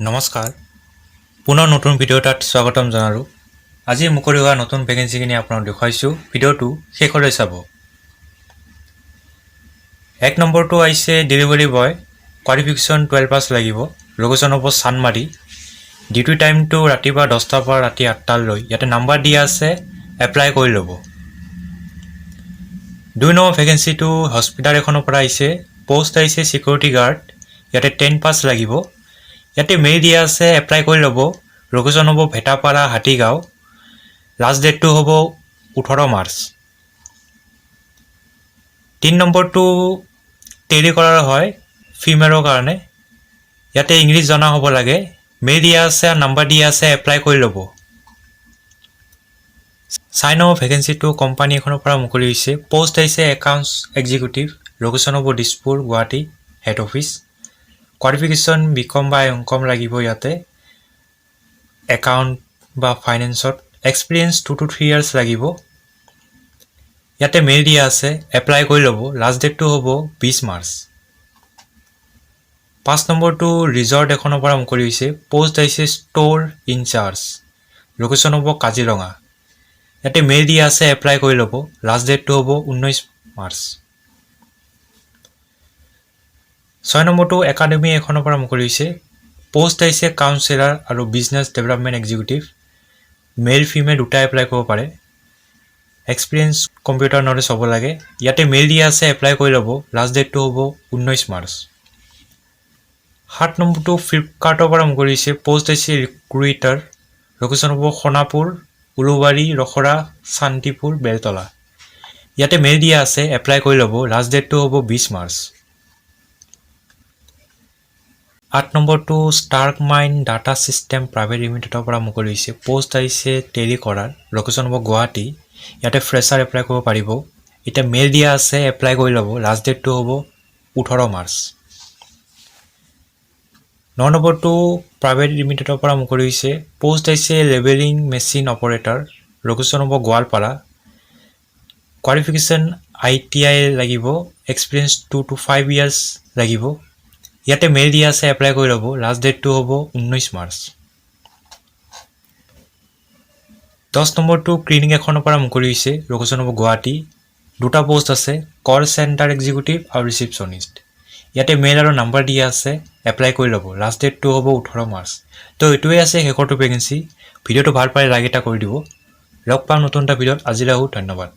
নমস্কাৰ পুনৰ নতুন ভিডিঅ' এটাত স্বাগতম জনালোঁ। আজি মুকলি হোৱা নতুন ভেকেঞ্চিখিনি আপোনাক দেখুৱাইছোঁ। ভিডিঅ'টো শেষলৈ চাব। 1 নম্বৰটো আহিছে ডেলিভাৰী বয়, কোৱালিফিকেশ্যন 12 পাছ লাগিব, লোকেশ্যন হ'ব চানমাৰি। ডিউটি টাইমটো ৰাতিপুৱা 10টাৰ পৰা ৰাতি 8টালৈ। ইয়াতে নাম্বাৰ দিয়া আছে, এপ্লাই কৰি ল'ব। 2 নম্বৰ ভেকেঞ্চিটো হস্পিটাল এখনৰ পৰা আহিছে, পোষ্ট আহিছে চিকিউৰিটি গাৰ্ড। ইয়াতে 10 পাছ লাগিব। ইয়াতে মেইল দিয়া আছে, এপ্লাই কৰি ল'ব। লোকেশ্যন হ'ব ভেটাপাৰা হাতীগাঁও। লাষ্ট ডেটটো হ'ব 18 মাৰ্চ। 3 নম্বৰটো টেলি কৰাৰ হয়, ফিমেলৰ কাৰণে। ইয়াতে ইংলিছ জনা হ'ব লাগে। মেইল দিয়া আছে আৰু নাম্বাৰ দিয়া আছে, এপ্লাই কৰি ল'ব। 4 নম্বৰ ভেকেঞ্চিটো কোম্পানী এখনৰ পৰা মুকলি হৈছে, পোষ্ট আহিছে একাউণ্টছ এক্সিকিউটিভ। লোকেশ্যন হ'ব Dispur, Guwahati head office. Qualification BCom বা এমকম লাগিব। ইয়াতে একাউণ্ট বা ফাইনেন্সত এক্সপিৰিয়েঞ্চ 2 to 3 years লাগিব। ইয়াতে মেইল দিয়া আছে, এপ্লাই কৰি ল'ব। লাষ্ট ডেটটো হ'ব 20 মাৰ্চ। 5 নম্বৰটো ৰিজৰ্ট এখনৰ পৰা মুকলি হৈছে, পোষ্ট আহিছে ষ্ট'ৰ ইনচাৰ্জ। লোকেশ্যন হ'ব কাজিৰঙা। ইয়াতে মেইল দিয়া আছে, এপ্লাই কৰি ল'ব। লাষ্ট ডেটটো হ'ব 19 মাৰ্চ। 6 নম্বৰটো একাডেমি এখনৰ পৰা মুকলি হৈছে, পোষ্ট আহিছে কাউন্সিলাৰ আৰু business development executive. Mail female দুটাই এপ্লাই কৰিব পাৰে। এক্সপিৰিয়েঞ্চ কম্পিউটাৰ নলেজ হ'ব লাগে। ইয়াতে মেইল দিয়া আছে, এপ্লাই কৰি ল'ব। লাষ্ট ডেটটো হ'ব 19 মাৰ্চ। 7 নম্বৰটো ফ্লিপকাৰ্টৰ পৰা মুকলি হৈছে, পোষ্ট আহিছে ৰিক্ৰুইটাৰ। লোকেশ্যন হ'ব সোণাপুৰ, উলুবাৰী, ৰখৰা, শান্তিপুৰ, বেলতলা। ইয়াতে মেইল দিয়া আছে, এপ্লাই কৰি ল'ব। লাষ্ট ডেটটো হ'ব 20 মাৰ্চ। 8 নম্বৰটো Starc mind data system private লিমিটেডৰ পৰা মুকলি হৈছে, পোষ্ট আহিছে টেলি কৰাৰ। লোকেশ্যন হ'ব গুৱাহাটী। ইয়াতে ফ্ৰেছাৰ এপ্লাই কৰিব পাৰিব। এতিয়া মেইল দিয়া আছে, এপ্লাই কৰি ল'ব। লাষ্ট ডেটটো হ'ব 18 মাৰ্চ। 9 নম্বৰটো প্ৰাইভেট লিমিটেডৰ পৰা মুকলি হৈছে, পোষ্ট আহিছে লেবেলিং মেচিন অপাৰেটৰ। লোকেশ্যন হ'ব গোৱালপাৰা। কোৱালিফিকেশ্যন ITI লাগিব, এক্সপিৰিয়েঞ্চ 2 to 5 years লাগিব। ইয়াতে মেইল দিয়া আছে, এপ্লাই কৰি ল'ব। লাষ্ট ডেটটো হ'ব 19 মাৰ্চ। 10 নম্বৰটো ক্লিনিক এখনৰ পৰা মুকলি হৈছে, লোকেশ্যন হ'ব গুৱাহাটী। 2টা পোষ্ট আছে, কল চেণ্টাৰ এক্সিকিউটিভ আৰু ৰিচিপশ্যনিষ্ট। ইয়াতে মেইল আৰু নাম্বাৰ দিয়া আছে, এপ্লাই কৰি ল'ব। লাষ্ট ডেটটো হ'ব 18 মাৰ্চ। তো এইটোৱে আছে শেষৰটো ভেকেঞ্চি। ভিডিঅ'টো ভাল পালে লাইক এটা কৰি দিব। লগ পাম নতুন এটা ভিডিঅ'ত। আজিলৈ ধন্যবাদ।